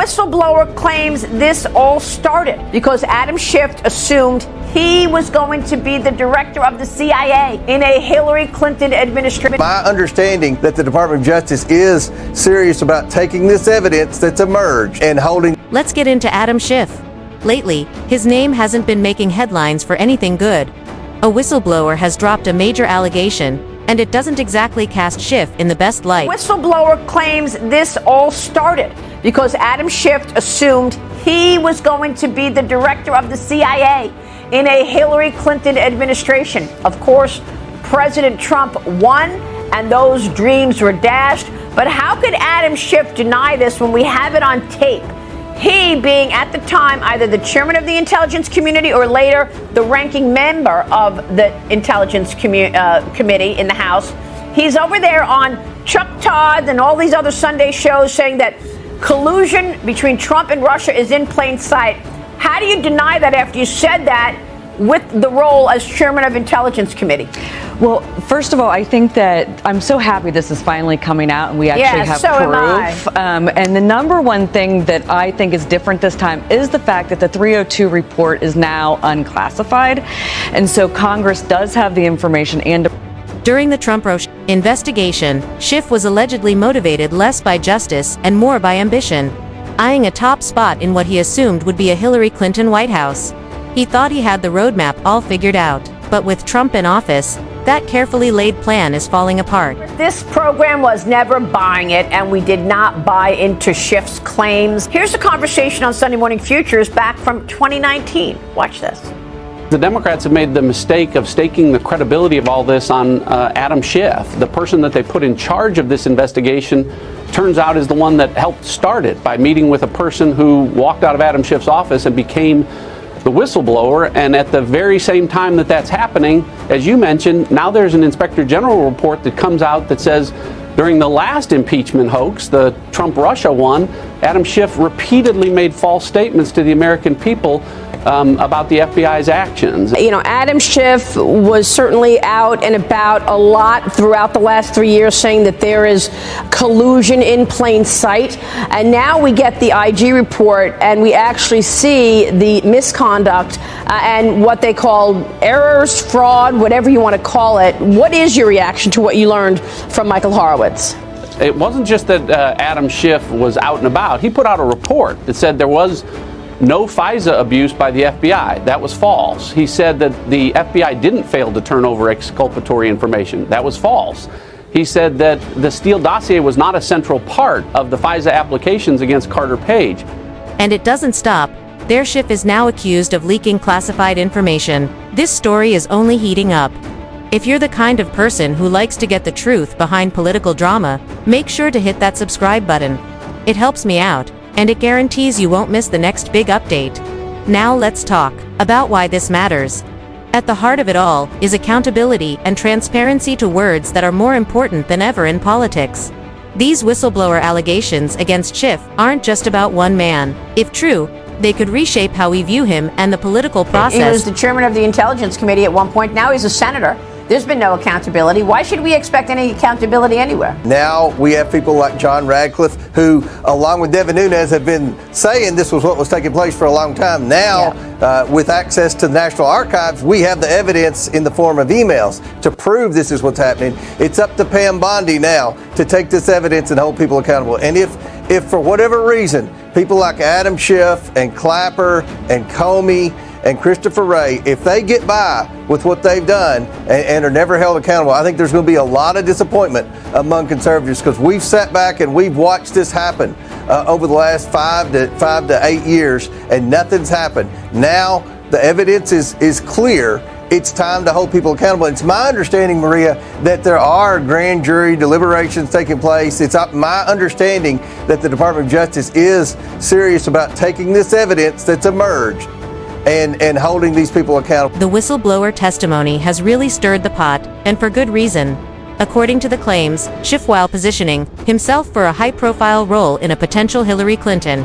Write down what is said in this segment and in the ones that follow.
whistleblower claims this all started because Adam Schiff assumed he was going to be the director of the CIA in a Hillary Clinton administration. My understanding that the Department of Justice is serious about taking this evidence that's emerged and holding. Let's get into Adam Schiff. Lately, his name hasn't been making headlines for anything good. A whistleblower has dropped a major allegation, and it doesn't exactly cast Schiff in the best light. Whistleblower claims this all started because Adam Schiff assumed he was going to be the director of the CIA in a Hillary Clinton administration. Of course, President Trump won, and those dreams were dashed. But how could Adam Schiff deny this when we have it on tape? He being at the time either the chairman of the intelligence community or later the ranking member of the intelligence committee in the House. He's over there on Chuck Todd and all these other Sunday shows saying that collusion between Trump and Russia is in plain sight. How do you deny that after you said that with the role as chairman of Intelligence Committee? Well, first of all, I think that I'm so happy this is finally coming out and we actually have proof. And the number one thing that I think is different this time is the fact that the 302 report is now unclassified. And so Congress does have the information. And during the Trump-Russia investigation, Schiff was allegedly motivated less by justice and more by ambition, eyeing a top spot in what he assumed would be a Hillary Clinton White House. He thought he had the roadmap all figured out, but with Trump in office, that carefully laid plan is falling apart. This program was never buying it, and we did not buy into Schiff's claims. Here's a conversation on Sunday Morning Futures back from 2019. Watch this. The Democrats have made the mistake of staking the credibility of all this on Adam Schiff. The person that they put in charge of this investigation turns out is the one that helped start it by meeting with a person who walked out of Adam Schiff's office and became the whistleblower. And at the very same time that that's happening, as you mentioned, now there's an Inspector General report that comes out that says during the last impeachment hoax, the Trump-Russia one, Adam Schiff repeatedly made false statements to the American people about the FBI's actions. You know, Adam Schiff was certainly out and about a lot throughout the last 3 years saying that there is collusion in plain sight. And now we get the IG report and we actually see the misconduct and what they call errors, fraud, whatever you want to call it. What is your reaction to what you learned from Michael Horowitz? It wasn't just that Adam Schiff was out and about. He put out a report that said there was no FISA abuse by the FBI. That was false. He said that the FBI didn't fail to turn over exculpatory information. That was false. He said that the Steele dossier was not a central part of the FISA applications against Carter Page. And it doesn't stop. Their Schiff is now accused of leaking classified information. This story is only heating up. If you're the kind of person who likes to get the truth behind political drama, make sure to hit that subscribe button. It helps me out, and it guarantees you won't miss the next big update. Now let's talk about why this matters. At the heart of it all is accountability and transparency to words that are more important than ever in politics. These whistleblower allegations against Schiff aren't just about one man. If true, they could reshape how we view him and the political process. He was the chairman of the Intelligence Committee at one point. Now he's a senator. There's been no accountability. Why should we expect any accountability anywhere? Now we have people like John Radcliffe, who, along with Devin Nunes, have been saying this was what was taking place for a long time. Now, with access to the National Archives, we have the evidence in the form of emails to prove this is what's happening. It's up to Pam Bondi now to take this evidence and hold people accountable. And if for whatever reason, people like Adam Schiff and Clapper and Comey and Christopher Wray, if they get by with what they've done and are never held accountable, I think there's going to be a lot of disappointment among conservatives, because we've sat back and we've watched this happen over the last 5 to 8 years, and nothing's happened. Now the evidence is clear. It's time to hold people accountable. It's my understanding, Maria, that there are grand jury deliberations taking place. It's my understanding that the Department of Justice is serious about taking this evidence that's emerged and holding these people accountable. The whistleblower testimony has really stirred the pot, and for good reason. According to the claims, Schiff, while positioning himself for a high-profile role in a potential Hillary Clinton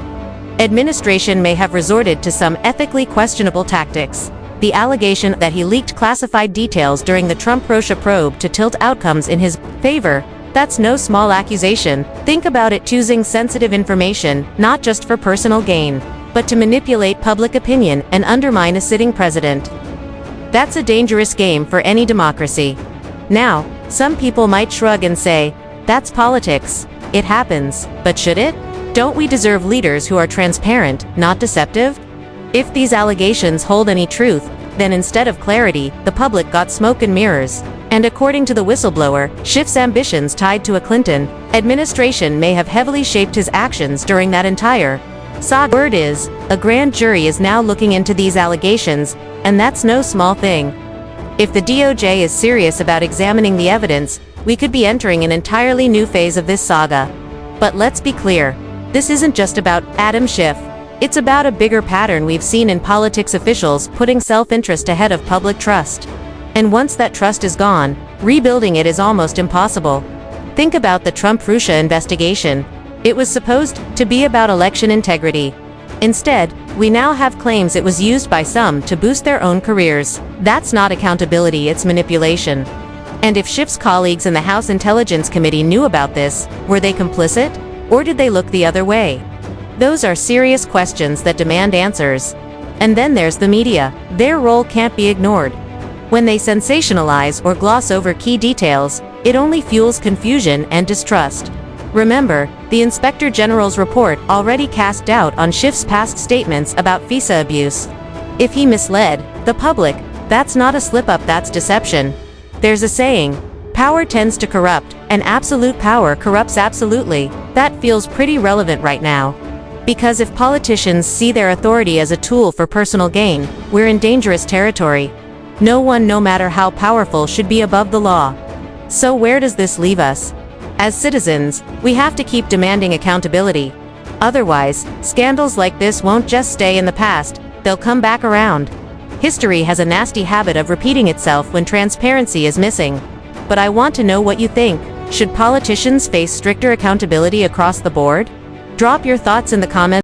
administration, may have resorted to some ethically questionable tactics. The allegation that he leaked classified details during the Trump-Russia probe to tilt outcomes in his favor, That's no small accusation. Think about it: choosing sensitive information, not just for personal gain, but to manipulate public opinion and undermine a sitting president. That's a dangerous game for any democracy. Now, some people might shrug and say, that's politics. It happens, but should it? Don't we deserve leaders who are transparent, not deceptive? If these allegations hold any truth, then instead of clarity, the public got smoke and mirrors. And according to the whistleblower, Schiff's ambitions tied to a Clinton administration may have heavily shaped his actions during that entire saga. Word is, a grand jury is now looking into these allegations, and that's no small thing. If the DOJ is serious about examining the evidence, we could be entering an entirely new phase of this saga. But let's be clear, this isn't just about Adam Schiff. It's about a bigger pattern we've seen in politics: officials putting self-interest ahead of public trust. And once that trust is gone, rebuilding it is almost impossible. Think about the Trump-Russia investigation. It was supposed to be about election integrity. Instead, we now have claims it was used by some to boost their own careers. That's not accountability, it's manipulation. And if Schiff's colleagues in the House Intelligence Committee knew about this, were they complicit? Or did they look the other way? Those are serious questions that demand answers. And then there's the media. Their role can't be ignored. When they sensationalize or gloss over key details, it only fuels confusion and distrust. Remember, the Inspector General's report already cast doubt on Schiff's past statements about visa abuse. If he misled the public, that's not a slip-up, that's deception. There's a saying, power tends to corrupt, and absolute power corrupts absolutely. That feels pretty relevant right now. Because if politicians see their authority as a tool for personal gain, we're in dangerous territory. No one, no matter how powerful, should be above the law. So where does this leave us? As citizens, we have to keep demanding accountability. Otherwise, scandals like this won't just stay in the past, they'll come back around. History has a nasty habit of repeating itself when transparency is missing. But I want to know what you think. Should politicians face stricter accountability across the board? Drop your thoughts in the comments.